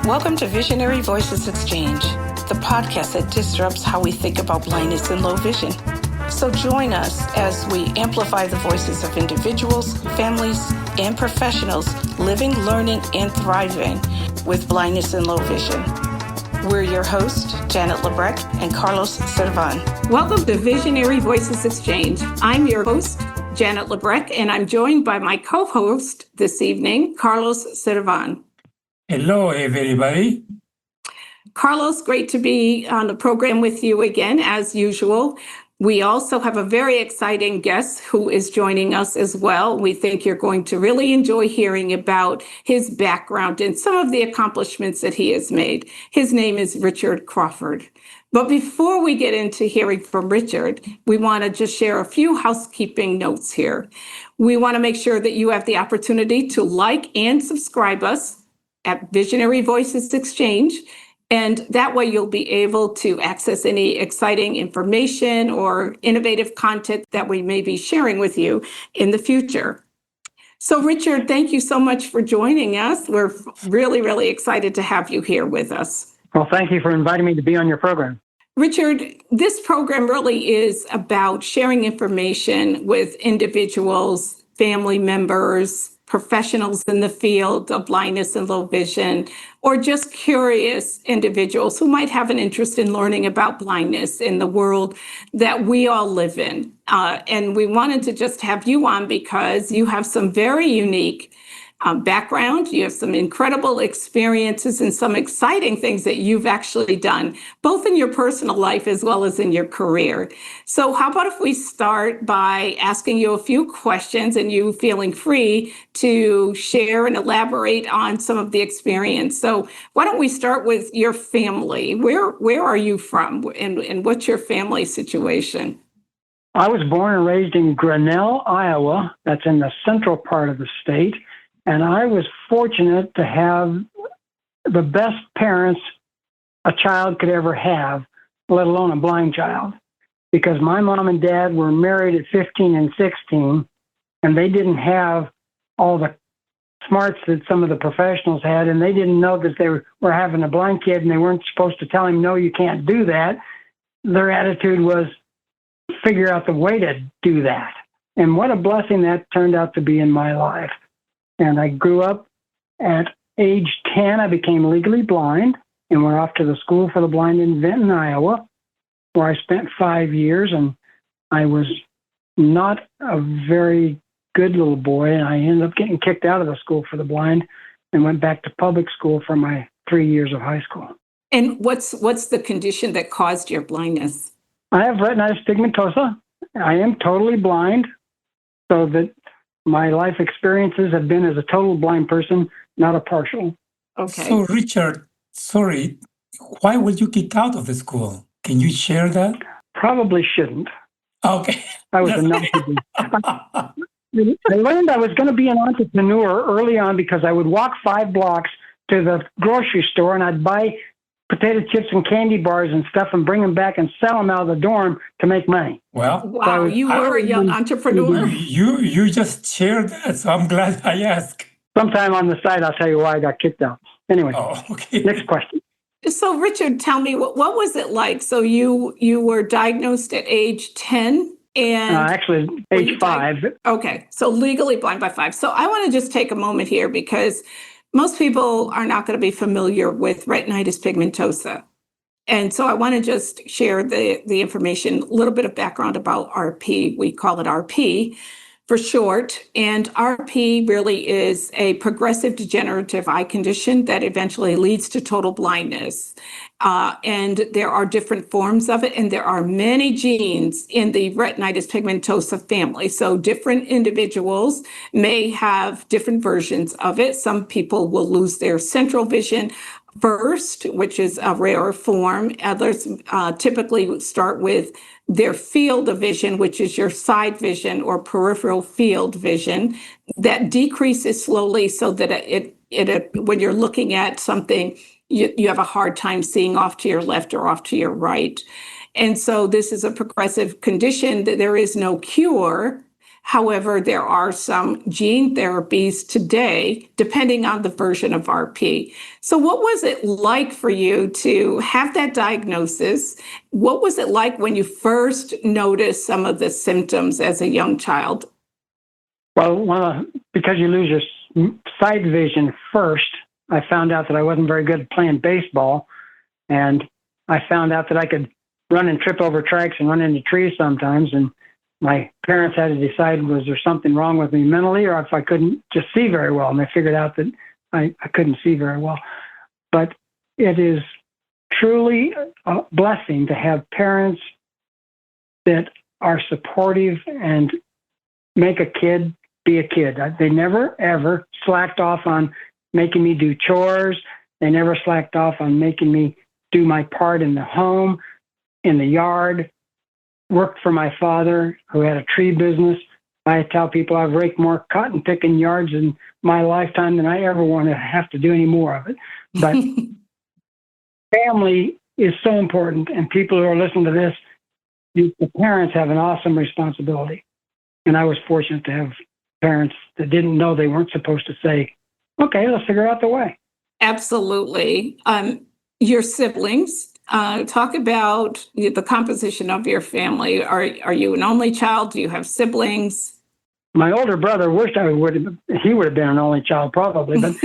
Welcome to Visionary Voices Exchange, the podcast that disrupts how we think about blindness and low vision. So join us as we amplify the voices of individuals, families, and professionals living, learning, and thriving with blindness and low vision. We're your hosts, Janet Lebrecht and Carlos Servan. Welcome to Visionary Voices Exchange. I'm your host, Janet Lebrecht, and I'm joined by my co-host this evening, Carlos Servan. Hello, everybody. Carlos, great to be on the program with you again, as usual. We also have a very exciting guest who is joining us as well. We think you're going to really enjoy hearing about his background and some of the accomplishments that he has made. His name is Richard Crawford. But before we get into hearing from Richard, we want to just share a few housekeeping notes here. We want to make sure that you have the opportunity to like and subscribe us at Visionary Voices Exchange. And that way you'll be able to access any exciting information or innovative content that we may be sharing with you in the future. So Richard, thank you so much for joining us. We're really, really excited to have you here with us. Well, thank you for inviting me to be on your program. Richard, this program really is about sharing information with individuals, family members, professionals in the field of blindness and low vision, or just curious individuals who might have an interest in learning about blindness in the world that we all live in. And we wanted to just have you on because you have some very unique background. You have some incredible experiences and some exciting things that you've actually done, both in your personal life as well as in your career. So how about if we start by asking you a few questions and you feeling free to share and elaborate on some of the experience. So why don't we start with your family? Where are you from and what's your family situation? I was born and raised in Grinnell, Iowa. That's in the central part of the state. And I was fortunate to have the best parents a child could ever have, let alone a blind child, because my mom and dad were married at 15 and 16, and they didn't have all the smarts that some of the professionals had, and they didn't know that they were having a blind kid, and they weren't supposed to tell him, no, you can't do that. Their attitude was figure out the way to do that. And what a blessing that turned out to be in my life. And I grew up at age 10. I became legally blind and went off to the School for the Blind in Vinton, Iowa, where I spent 5 years. And I was not a very good little boy. And I ended up getting kicked out of the School for the Blind and went back to public school for my 3 years of high school. And what's the condition that caused your blindness? I have retinitis pigmentosa. I am totally blind, so that my life experiences have been as a total blind person, not a partial. Okay. So, Richard, sorry, why were you kicked out of the school? Can you share that? Probably shouldn't. Okay. I was a novice. I learned I was going to be an entrepreneur early on because I would walk 5 blocks to the grocery store and I'd buy potato chips and candy bars and stuff and bring them back and sell them out of the dorm to make money. Well, wow, you were a young entrepreneur. You just shared that, so I'm glad I asked. Sometime on the side, I'll tell you why I got kicked out. Anyway, okay. Next question. So, Richard, tell me, what was it like? So you were diagnosed at age 10? And actually, age 5. Okay, so legally blind by 5. So I want to just take a moment here because most people are not going to be familiar with retinitis pigmentosa. And so I want to just share the information, a little bit of background about RP. We call it RP for short. And RP really is a progressive degenerative eye condition that eventually leads to total blindness. And there are different forms of it, and there are many genes in the retinitis pigmentosa family. So different individuals may have different versions of it. Some people will lose their central vision first, which is a rarer form. Others typically start with their field of vision, which is your side vision or peripheral field vision, that decreases slowly so that when you're looking at something, you have a hard time seeing off to your left or off to your right. And so this is a progressive condition that there is no cure. However, there are some gene therapies today, depending on the version of RP. So what was it like for you to have that diagnosis? What was it like when you first noticed some of the symptoms as a young child? Well, because you lose your sight vision first, I found out that I wasn't very good at playing baseball. And I found out that I could run and trip over tracks and run into trees sometimes. And my parents had to decide, was there something wrong with me mentally, or if I couldn't just see very well. And they figured out that I couldn't see very well. But it is truly a blessing to have parents that are supportive and make a kid be a kid. They never, ever slacked off on making me do chores. They never slacked off on making me do my part in the home, in the yard. Worked for my father, who had a tree business. I tell people I've raked more cotton picking yards in my lifetime than I ever want to have to do any more of it. But family is so important, and people who are listening to this, the parents have an awesome responsibility. And I was fortunate to have parents that didn't know they weren't supposed to say, okay, let's figure out the way. Absolutely. Your siblings, talk about the composition of your family. Are you an only child? Do you have siblings? My older brother wished he would have been an only child probably, but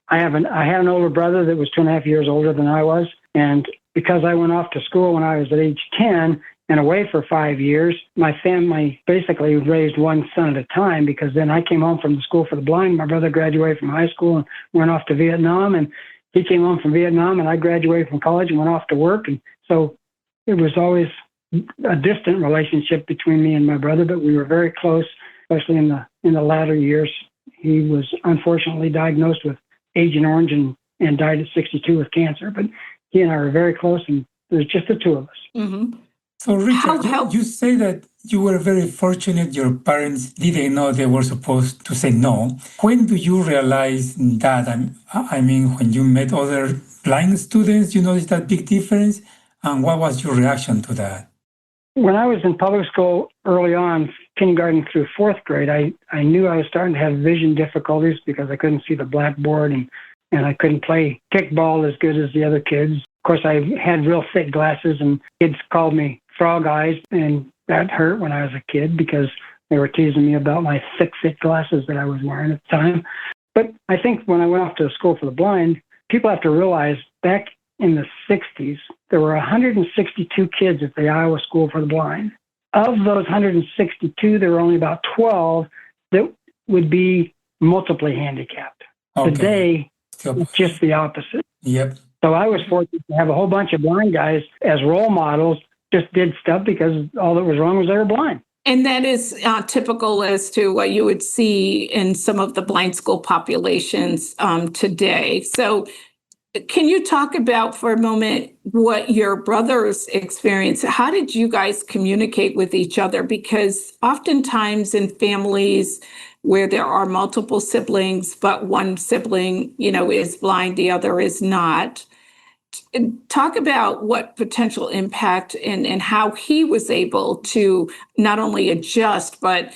I had an older brother that was 2.5 years older than I was. And because I went off to school when I was at age 10 and away for 5 years, my family basically raised one son at a time, because then I came home from the school for the blind. My brother graduated from high school and went off to Vietnam, and he came home from Vietnam, and I graduated from college and went off to work. And so it was always a distant relationship between me and my brother, but we were very close, especially in the latter years. He was unfortunately diagnosed with Agent Orange and died at 62 with cancer. But he and I were very close, and it was just the two of us. Mm-hmm. So, Richard, you say that you were very fortunate your parents didn't know they were supposed to say no. When do you realize that? I mean, when you met other blind students, you noticed that big difference? And what was your reaction to that? When I was in public school early on, kindergarten through fourth grade, I knew I was starting to have vision difficulties because I couldn't see the blackboard, and I couldn't play kickball as good as the other kids. Of course, I had real thick glasses, and kids called me frog eyes, and that hurt when I was a kid because they were teasing me about my thick glasses that I was wearing at the time. But I think when I went off to a school for the blind, people have to realize back in the 60s, there were 162 kids at the Iowa School for the Blind. Of those 162, there were only about 12 that would be multiply handicapped. Okay. Today, it's just the opposite. Yep. So I was fortunate to have a whole bunch of blind guys as role models, just did stuff because all that was wrong was they were blind. And that is typical as to what you would see in some of the blind school populations today. So can you talk about for a moment what your brother's experience, how did you guys communicate with each other? Because oftentimes in families where there are multiple siblings, but one sibling, is blind, the other is not. Talk about what potential impact and how he was able to not only adjust, but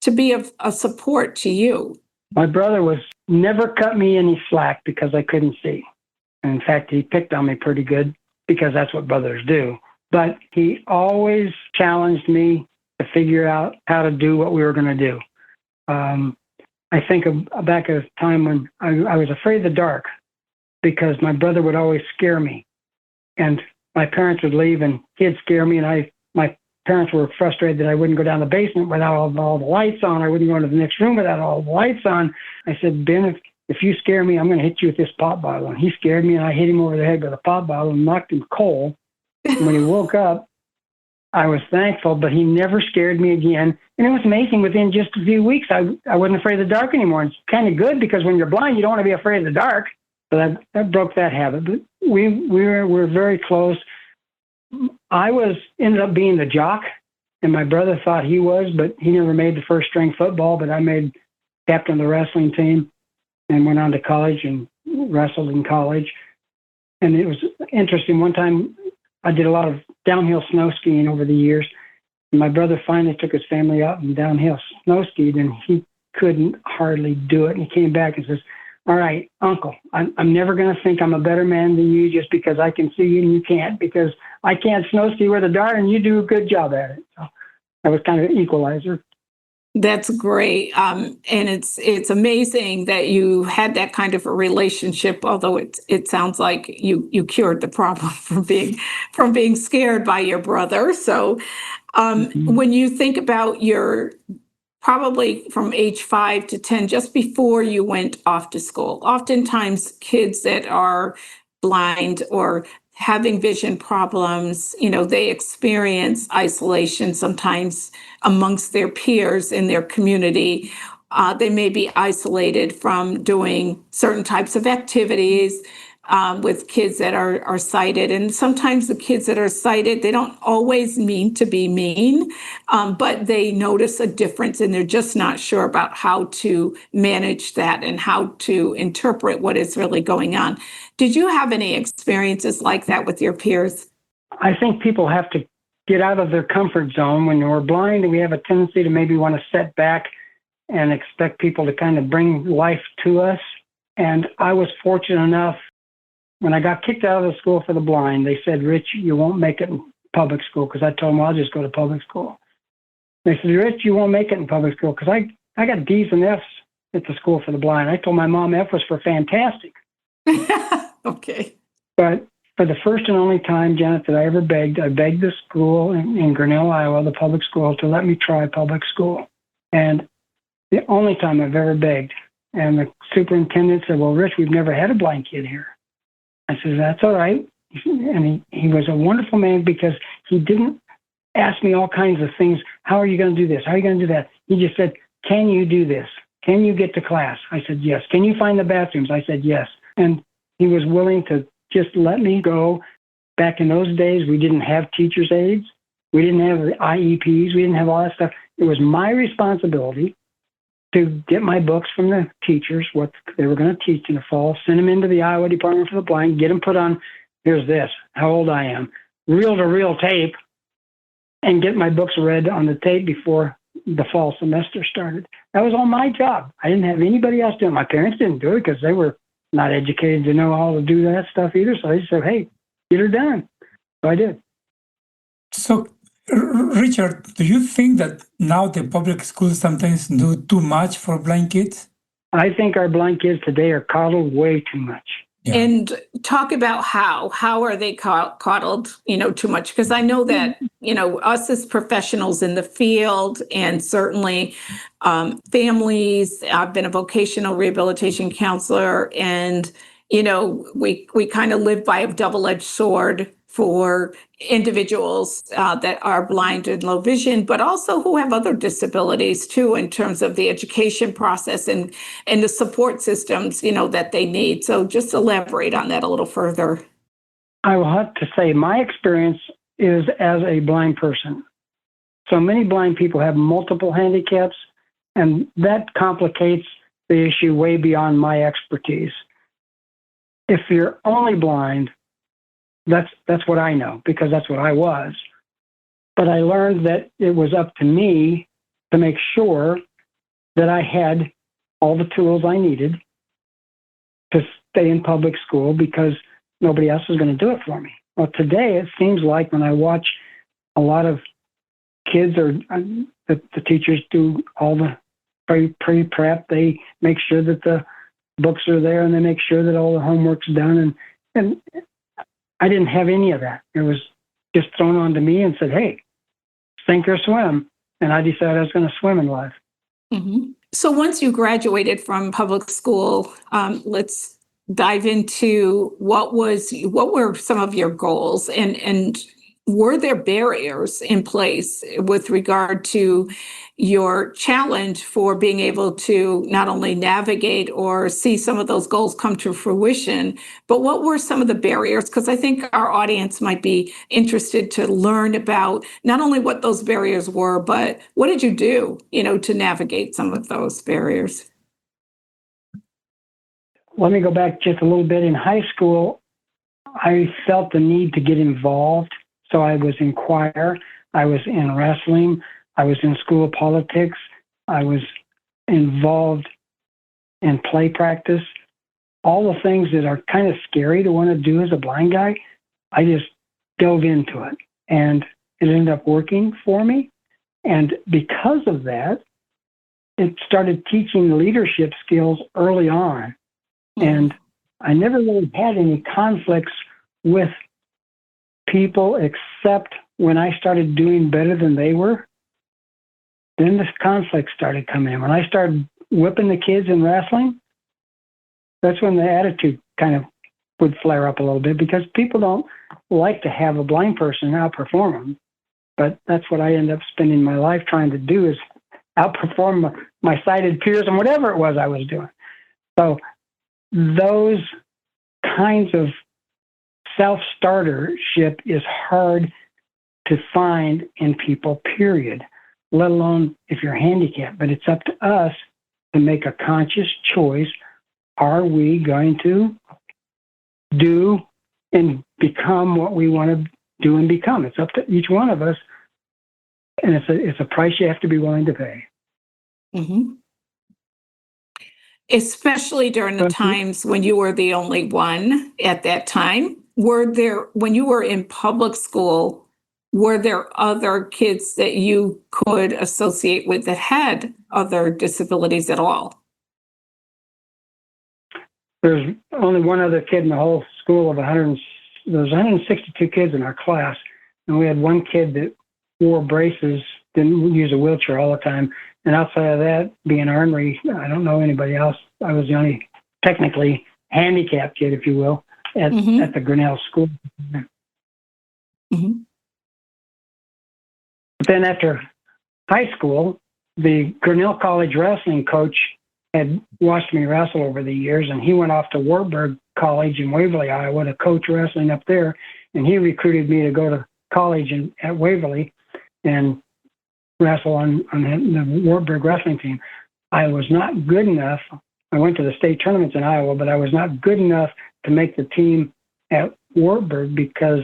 to be a support to you. My brother never cut me any slack because I couldn't see. In fact, he picked on me pretty good because that's what brothers do. But he always challenged me to figure out how to do what we were going to do. I think back at a time when I was afraid of the dark because my brother would always scare me. And my parents would leave and he'd scare me. And my parents were frustrated that I wouldn't go down the basement without all the lights on. I wouldn't go into the next room without all the lights on. I said, Ben, if you scare me, I'm going to hit you with this pop bottle. And he scared me, and I hit him over the head with a pop bottle and knocked him cold. And when he woke up, I was thankful, but he never scared me again. And it was amazing. Within just a few weeks, I wasn't afraid of the dark anymore. It's kind of good because when you're blind, you don't want to be afraid of the dark. So that broke that habit. But we were very close. I ended up being the jock, and my brother thought he was, but he never made the first string football. But I made captain of the wrestling team and went on to college and wrestled in college. And it was interesting. One time I did a lot of downhill snow skiing over the years, My brother finally took his family out and downhill snow skied, and he couldn't hardly do it. And he came back and says, "All right, Uncle, I'm never going to think I'm a better man than you just because I can see you and you can't, because I can't snow ski with a dart and you do a good job at it." So that was kind of an equalizer. That's great. And it's amazing that you had that kind of a relationship, although it sounds like you cured the problem from being scared by your brother. So when you think about your probably from age 5 to 10, just before you went off to school, oftentimes kids that are blind or having vision problems, they experience isolation sometimes amongst their peers in their community. They may be isolated from doing certain types of activities with kids that are sighted. And sometimes the kids that are sighted, they don't always mean to be mean, but they notice a difference and they're just not sure about how to manage that and how to interpret what is really going on. Did you have any experiences like that with your peers? I think people have to get out of their comfort zone. When we're blind, we have a tendency to maybe want to set back and expect people to kind of bring life to us. And I was fortunate enough, when I got kicked out of the school for the blind, they said, "Rich, you won't make it in public school," because I told them I'll just go to public school. They said, "Rich, you won't make it in public school," because I got D's and F's at the school for the blind. I told my mom F was for fantastic. Okay. But for the first and only time, Janet, that I ever begged, I begged the school in Grinnell, Iowa, the public school, to let me try public school. And the only time I've ever begged. And the superintendent said, "Well, Rich, we've never had a blind kid here." I said, "That's all right." And he was a wonderful man, because he didn't ask me all kinds of things. "How are you going to do this? How are you going to do that?" He just said, "Can you do this? Can you get to class?" I said, "Yes." "Can you find the bathrooms?" I said, "Yes." And he was willing to just let me go. Back in those days, we didn't have teacher's aides. We didn't have the IEPs. We didn't have all that stuff. It was my responsibility to get my books from the teachers, what they were going to teach in the fall, send them into the Iowa Department for the Blind, get them put on, here's this, how old I am, reel-to-reel tape, and get my books read on the tape before the fall semester started. That was all my job. I didn't have anybody else do it. My parents didn't do it because they were not educated to know how to do that stuff either. So they just said, "Hey, get her done." So I did. So, Richard, do you think that now the public schools sometimes do too much for blind kids? I think our blind kids today are coddled way too much. Yeah. And talk about how are they coddled, too much? Because I know that, us as professionals in the field and certainly families, I've been a vocational rehabilitation counselor, and, we kind of live by a double-edged sword for individuals that are blind and low vision, but also who have other disabilities too, in terms of the education process and the support systems, that they need. So just elaborate on that a little further. I will have to say my experience is as a blind person. So many blind people have multiple handicaps, and that complicates the issue way beyond my expertise. If you're only blind, that's what I know, because that's what I was. But I learned that it was up to me to make sure that I had all the tools I needed to stay in public school, because nobody else was going to do it for me. Well, today it seems like when I watch a lot of kids, or the teachers do all the pre-prep, they make sure that the books are there and they make sure that all the homework's done. And I didn't have any of that. It was just thrown onto me and said, "Hey, sink or swim." And I decided I was going to swim in life. Mm-hmm. So once you graduated from public school, let's dive into what were some of your goals, and were there barriers in place with regard to your challenge for being able to not only navigate or see some of those goals come to fruition, but what were some of the barriers? Because I think our audience might be interested to learn about not only what those barriers were, but what did you do, to navigate some of those barriers? Let me go back just a little bit. In high school, I felt the need to get involved. So I was in choir. I was in wrestling. I was in school politics. I was involved in play practice. All the things that are kind of scary to want to do as a blind guy, I just dove into it. And it ended up working for me. And because of that, it started teaching leadership skills early on. And I never really had any conflicts with people except when I started doing better than they were. Then this conflict started coming in. When I started whipping the kids in wrestling, that's when the attitude kind of would flare up a little bit, because people don't like to have a blind person outperform them. But that's what I end up spending my life trying to do, is outperform my sighted peers and whatever it was I was doing. So those kinds of self-startership is hard to find in people, period, let alone if you're handicapped. But it's up to us to make a conscious choice. Are we going to do and become what we want to do and become? It's up to each one of us. And it's a price you have to be willing to pay. Mm-hmm. Especially during the times when you were the only one at that time. When you were in public school, were there other kids that you could associate with that had other disabilities at all? There's only one other kid in the whole school of 100. There's 162 kids in our class, and we had one kid that wore braces, didn't use a wheelchair all the time. And outside of that, being ornery, I don't know anybody else. I was the only technically handicapped kid, if you will, at the Grinnell school. Mm-hmm. But then after high school, the Grinnell College wrestling coach had watched me wrestle over the years, and he went off to Wartburg College in Waverly, Iowa, to coach wrestling up there. And he recruited me to go to college at Waverly and wrestle on the Wartburg wrestling team. I was not good enough. I went to the state tournaments in Iowa, but I was not good enough to make the team at Wartburg because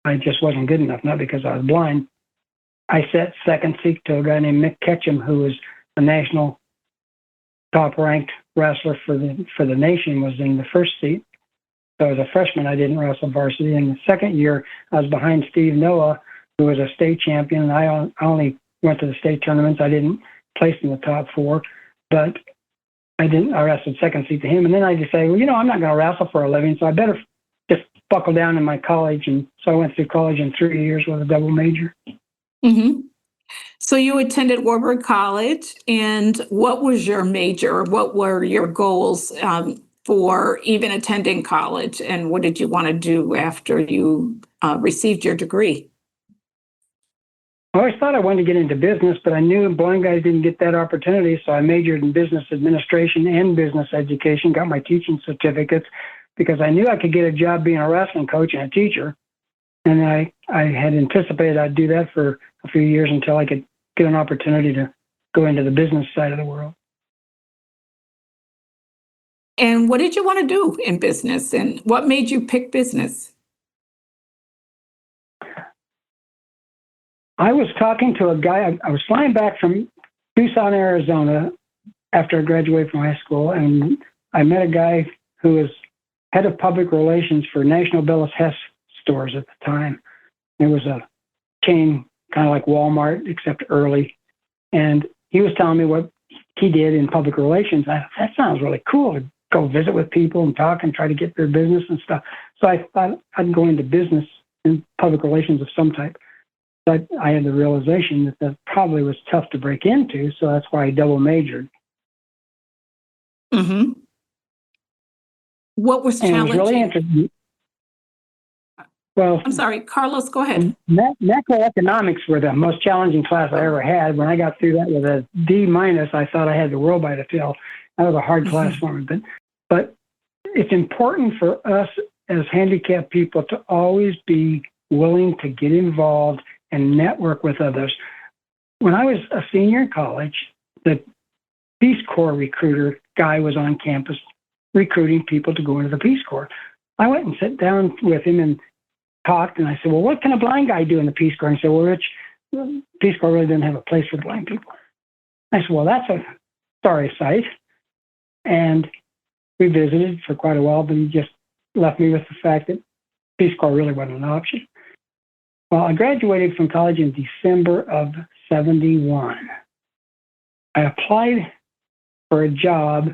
I just wasn't good enough, not because I was blind. I set second seat to a guy named Mick Ketchum, who was a national top-ranked wrestler for the nation, was in the first seat. So as a freshman, I didn't wrestle varsity. In the second year, I was behind Steve Noah, who was a state champion. I only went to the state tournaments. I didn't place in the top four, but I wrestled second seat to him. And then I decided, well, I'm not going to wrestle for a living, so I better just buckle down in my college. And so I went through college in 3 years with a double major. Mm-hmm. So you attended Warburg College, and what was your major? What were your goals for even attending college, and what did you want to do after you received your degree? I always thought I wanted to get into business, but I knew blind guys didn't get that opportunity, so I majored in business administration and business education, got my teaching certificates, because I knew I could get a job being a wrestling coach and a teacher. And I had anticipated I'd do that for a few years until I could get an opportunity to go into the business side of the world. And what did you want to do in business, and what made you pick business? I was talking to a guy. I was flying back from Tucson, Arizona after I graduated from high school, and I met a guy who was head of public relations for National Bellis Hess stores at the time. It was a chain, kind of like Walmart, except early. And he was telling me what he did in public relations. I thought, that sounds really cool, to go visit with people and talk and try to get their business and stuff. So I thought I'd go into business in public relations of some type. But I had the realization that probably was tough to break into, so that's why I double majored. Mm-hmm. What was challenging? It was really interesting. Well, I'm sorry, Carlos, go ahead. Macroeconomics were the most challenging class I ever had. When I got through that with a D-, I thought I had the world by the tail. That was a hard class for me. But it's important for us as handicapped people to always be willing to get involved and network with others. When I was a senior in college, the Peace Corps recruiter guy was on campus recruiting people to go into the Peace Corps. I went and sat down with him and talked, and I said, well, what can a blind guy do in the Peace Corps? And he said, well, Rich, Peace Corps really didn't have a place for blind people. I said, well, that's a sorry sight. And we visited for quite a while, but he just left me with the fact that Peace Corps really wasn't an option. Well, I graduated from college in December of 71. I applied for a job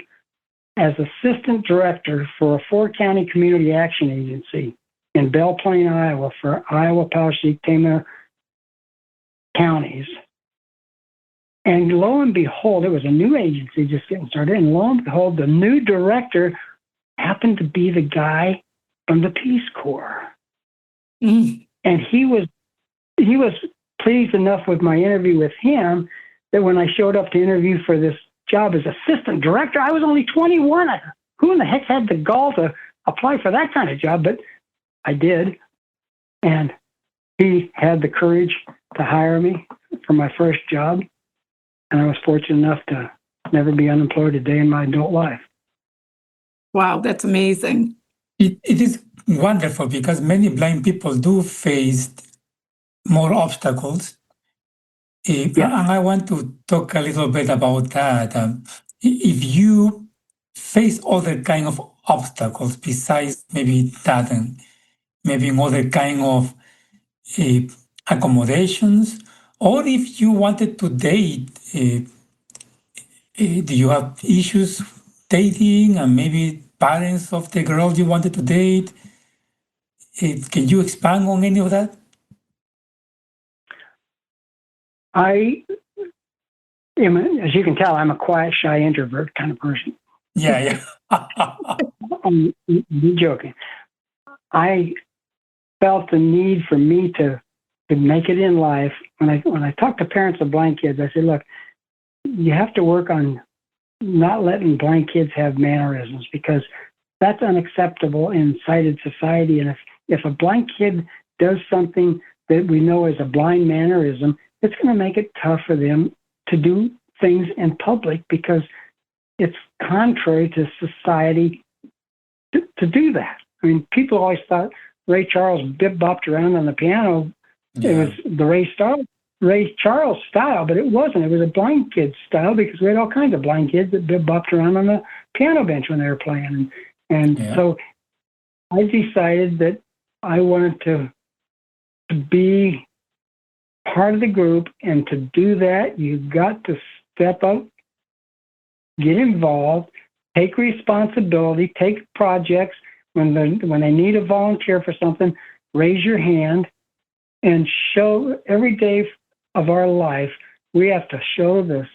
as assistant director for a 4-county community action agency in Belle Plaine, Iowa, for Iowa, Poweshiek, Tama counties. And lo and behold, it was a new agency just getting started. And lo and behold, the new director happened to be the guy from the Peace Corps. Mm. And he was pleased enough with my interview with him that when I showed up to interview for this job as assistant director, I was only 21. Who in the heck had the gall to apply for that kind of job? But I did. And he had the courage to hire me for my first job. And I was fortunate enough to never be unemployed a day in my adult life. Wow, that's amazing. It is wonderful because many blind people do face more obstacles. And I want to talk a little bit about that. If you face other kind of obstacles besides maybe that and maybe other kind of accommodations, or if you wanted to date, do you have issues dating and maybe parents of the girl you wanted to date? Can you expand on any of that? I am, as you can tell, I'm a quiet, shy introvert kind of person. Yeah. I'm joking. I felt the need for me to make it in life. When I talk to parents of blind kids, I say, look, you have to work on not letting blind kids have mannerisms because that's unacceptable in sighted society. And if a blind kid does something that we know is a blind mannerism, it's going to make it tough for them to do things in public because it's contrary to society to do that. I mean, people always thought Ray Charles bip-bopped around on the piano. Yeah. It was the Ray Charles style, but it wasn't. It was a blind kid style because we had all kinds of blind kids that bip-bopped around on the piano bench when they were playing. And so I decided that I wanted to be part of the group, and to do that, you've got to step up, get involved, take responsibility, take projects. When they need a volunteer for something, raise your hand and show every day of our life. We have to show this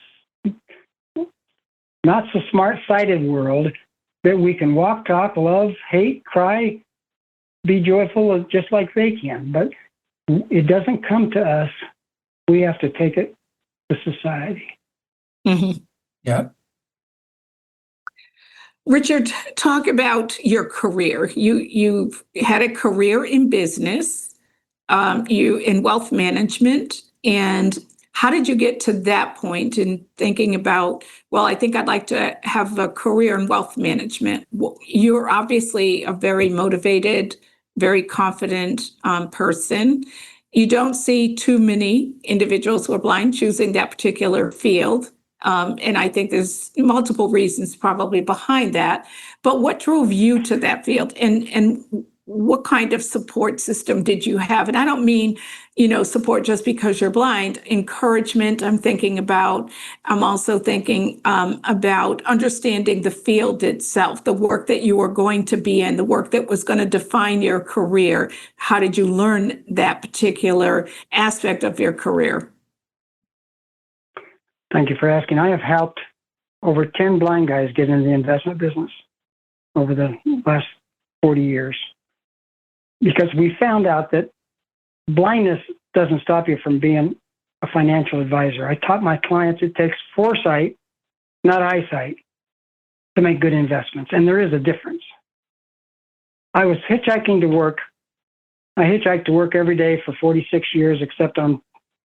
not so smart-sighted world that we can walk, talk, love, hate, cry, be joyful just like they can. But it doesn't come to us. We have to take it to society. Mm-hmm. Yeah. Richard, talk about your career. You've had a career in business, you in wealth management, and how did you get to that point in thinking about, well, I think I'd like to have a career in wealth management? You're obviously a very motivated, very confident person. You don't see too many individuals who are blind choosing that particular field. And I think there's multiple reasons probably behind that. But what drove you to that field, and what kind of support system did you have? And I don't mean, support just because you're blind. Encouragement, I'm also thinking about understanding the field itself, the work that you were going to be in, the work that was going to define your career. How did you learn that particular aspect of your career? Thank you for asking. I have helped over 10 blind guys get into the investment business over the last 40 years because we found out that blindness doesn't stop you from being a financial advisor. I taught my clients it takes foresight, not eyesight, to make good investments, and there is a difference. I was hitchhiking to work. I hitchhiked to work every day for 46 years, except on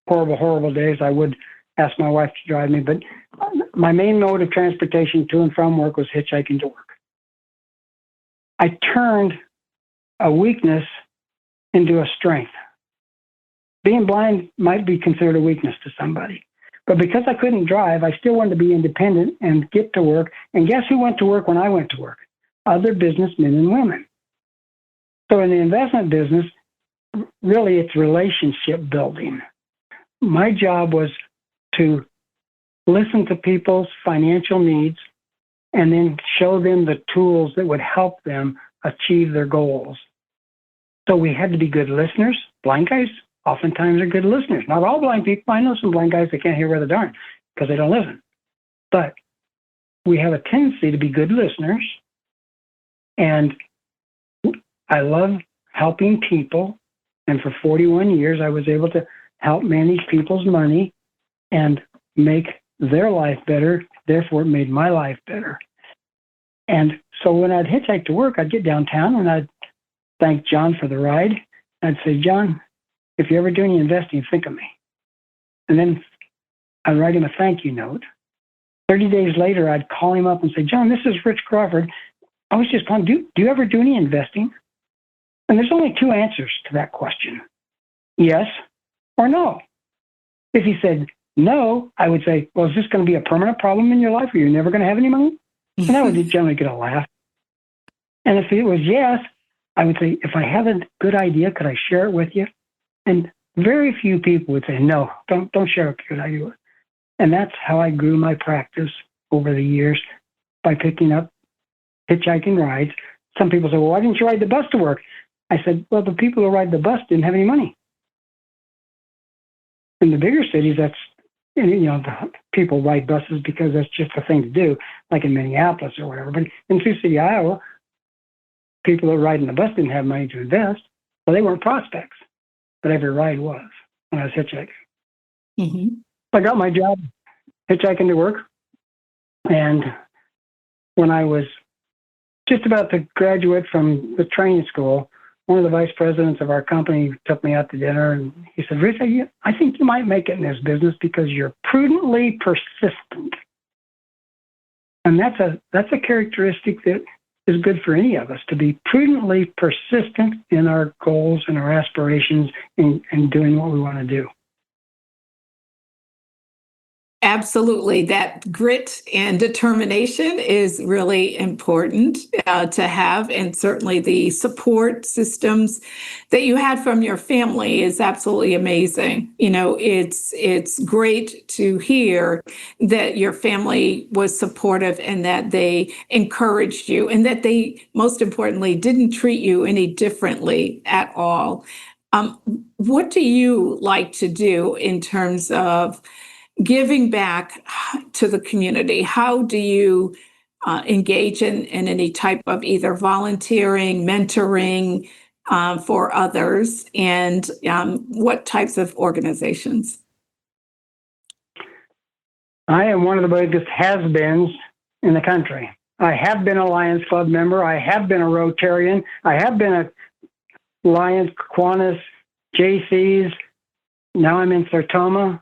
horrible, horrible days. I would ask my wife to drive me, but my main mode of transportation to and from work was hitchhiking to work. I turned a weakness into a strength. being blind might be considered a weakness to somebody. But because I couldn't drive, I still wanted to be independent and get to work. And guess who went to work when I went to work? Other businessmen and women. So in the investment business, really it's relationship building. My job was to listen to people's financial needs and then show them the tools that would help them achieve their goals. So we had to be good listeners. Blind guys oftentimes are good listeners. Not all blind people. I know some blind guys that can't hear worth a darn because they don't listen. But we have a tendency to be good listeners. And I love helping people. And for 41 years, I was able to help manage people's money and make their life better. Therefore, it made my life better. And so when I'd hitchhike to work, I'd get downtown and I'd thank John for the ride. I'd say, John, if you ever do any investing, think of me. And then I'd write him a thank you note. 30 days later, I'd call him up and say, John, this is Rich Crawford. I was just calling, do you ever do any investing? And there's only two answers to that question. Yes or no. If he said no, I would say, well, is this going to be a permanent problem in your life? Are you never going to have any money? And I would generally get a laugh. And if it was yes, I would say, if I have a good idea, could I share it with you? And very few people would say, no, don't share a good idea. And that's how I grew my practice over the years, by picking up hitchhiking rides. Some people say, well, why didn't you ride the bus to work? I said, well, the people who ride the bus didn't have any money. In the bigger cities, that's, the people ride buses because that's just a thing to do, like in Minneapolis or whatever. But in Sioux City, Iowa, people that ride in the bus didn't have money to invest, so they weren't prospects. But every ride was when I was hitchhiking. Mm-hmm. I got my job hitchhiking to work, and when I was just about to graduate from the training school, one of the vice presidents of our company took me out to dinner, and he said, Rich, I think you might make it in this business because you're prudently persistent. And that's a characteristic that is good for any of us, to be prudently persistent in our goals and our aspirations in doing what we want to do. Absolutely. That grit and determination is really important to have. And certainly the support systems that you had from your family is absolutely amazing. It's great to hear that your family was supportive and that they encouraged you and that they, most importantly, didn't treat you any differently at all. What do you like to do in terms of giving back to the community? How do you engage in any type of either volunteering, mentoring for others, and what types of organizations? I am one of the biggest has-beens in the country. I have been a Lions Club member. I have been a Rotarian. I have been a Lions, Kiwanis, JCs. Now I'm in Sertoma,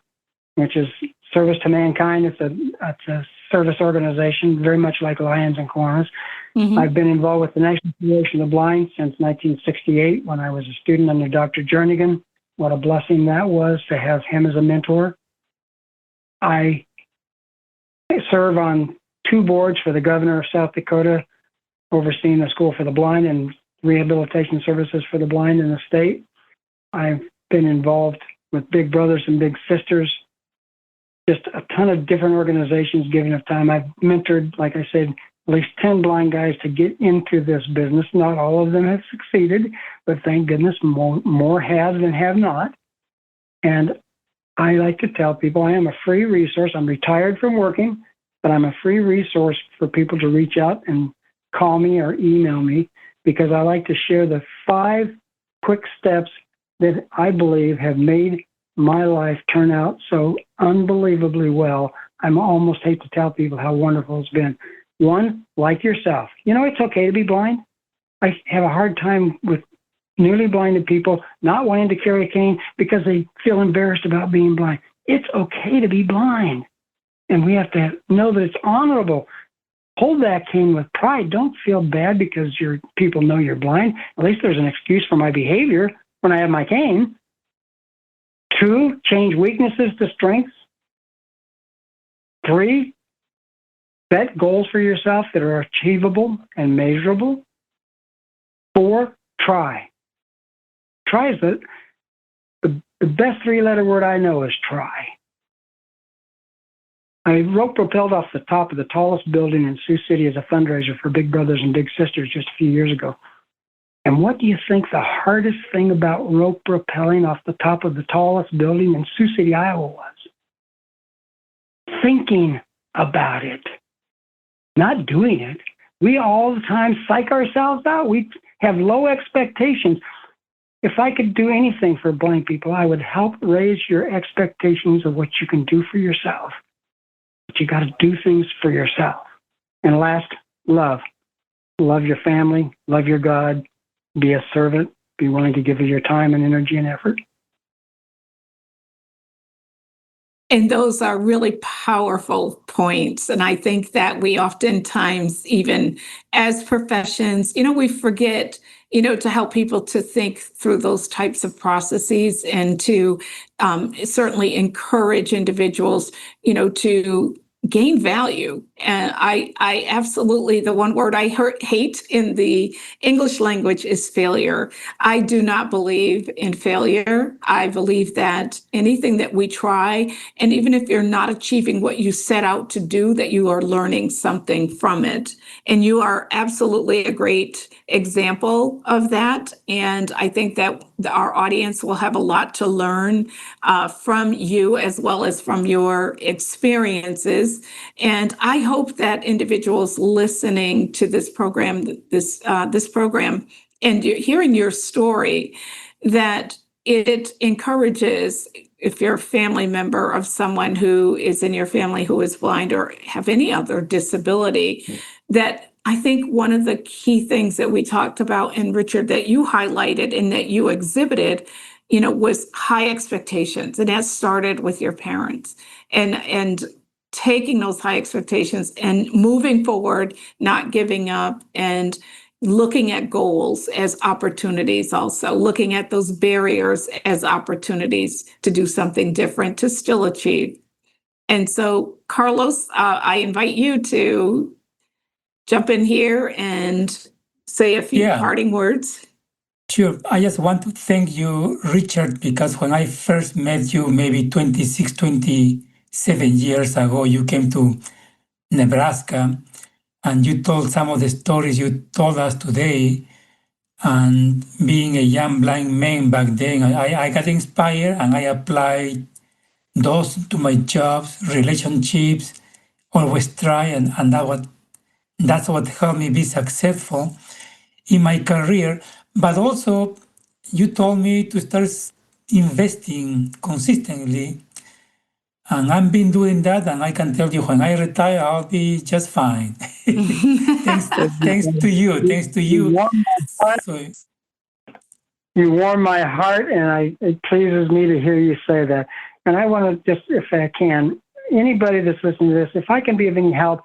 which is Service to Mankind. It's a service organization, very much like Lions and Kiwanis. Mm-hmm. I've been involved with the National Federation of the Blind since 1968 when I was a student under Dr. Jernigan. What a blessing that was to have him as a mentor. I serve on 2 boards for the governor of South Dakota, overseeing the School for the Blind and rehabilitation services for the blind in the state. I've been involved with Big Brothers and Big Sisters, just a ton of different organizations given of time. I've mentored, like I said, at least 10 blind guys to get into this business. Not all of them have succeeded, but thank goodness more have than have not. And I like to tell people I am a free resource. I'm retired from working, but I'm a free resource for people to reach out and call me or email me, because I like to share the 5 quick steps that I believe have made my life turn out so unbelievably well. I almost hate to tell people how wonderful it's been. 1, like yourself. It's okay to be blind. I have a hard time with newly blinded people not wanting to carry a cane because they feel embarrassed about being blind. It's okay to be blind. And we have to know that it's honorable. Hold that cane with pride. Don't feel bad because your people know you're blind. At least there's an excuse for my behavior when I have my cane. 2, change weaknesses to strengths. 3, set goals for yourself that are achievable and measurable. 4, try. Try is the best 3-letter word I know is try. I rope propelled off the top of the tallest building in Sioux City as a fundraiser for Big Brothers and Big Sisters just a few years ago. And what do you think the hardest thing about rope rappelling off the top of the tallest building in Sioux City, Iowa was? Thinking about it, not doing it. We all the time psych ourselves out. We have low expectations. If I could do anything for blind people, I would help raise your expectations of what you can do for yourself. But you got to do things for yourself. And last, love. Love your family, love your God, be a servant, be willing to give of your time and energy and effort. And those are really powerful points. And I think that we oftentimes, even as professions, we forget, to help people to think through those types of processes and to certainly encourage individuals, to gain value. And I absolutely, the one word I hate in the English language is failure. I do not believe in failure. I believe that anything that we try, and even if you're not achieving what you set out to do, that you are learning something from it. And you are absolutely a great example of that. And I think that our audience will have a lot to learn from you as well as from your experiences. And I hope that individuals listening to this program, this program, and hearing your story, that it encourages, if you're a family member of someone who is in your family who is blind or have any other disability, that I think one of the key things that we talked about, and Richard, that you highlighted and that you exhibited, was high expectations. And that started with your parents and taking those high expectations and moving forward, not giving up, and looking at goals as opportunities, also looking at those barriers as opportunities to do something different, to still achieve. And so, Carlos, I invite you to jump in here and say a few parting words. Sure. I just want to thank you, Richard, because when I first met you, maybe 26, 27 years ago, you came to Nebraska and you told some of the stories you told us today. And being a young blind man back then, I got inspired and I applied those to my jobs, relationships, always try. And that's what helped me be successful in my career. But also, you told me to start investing consistently. And I've been doing that, and I can tell you when I retire, I'll be just fine. Thanks to you. Thanks to you. You warm my heart, and it pleases me to hear you say that. And I want to just, if I can, anybody that's listening to this, if I can be of any help,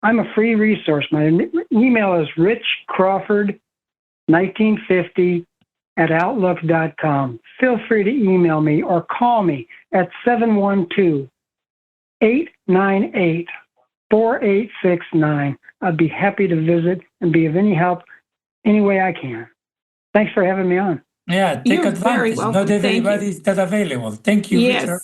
I'm a free resource. My email is richcrawford1950@outlook.com. Feel free to email me or call me at 712-898-4869. I'd be happy to visit and be of any help any way I can. Thanks for having me on. Yeah, take advantage. Not everybody is that available. Thank you, Richard.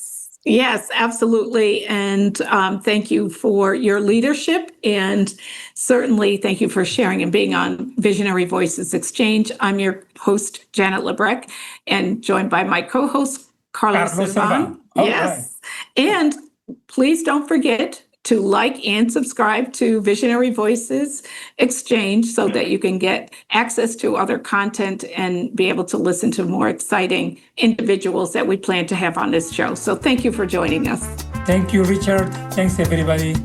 Yes, absolutely. And thank you for your leadership. And certainly thank you for sharing and being on Visionary Voices Exchange. I'm your host, Janet Lebrecht, and joined by my co-host, Carlos Servan. Yes. Right. And please don't forget to like and subscribe to Visionary Voices Exchange so that you can get access to other content and be able to listen to more exciting individuals that we plan to have on this show. So thank you for joining us. Thank you, Richard. Thanks, everybody.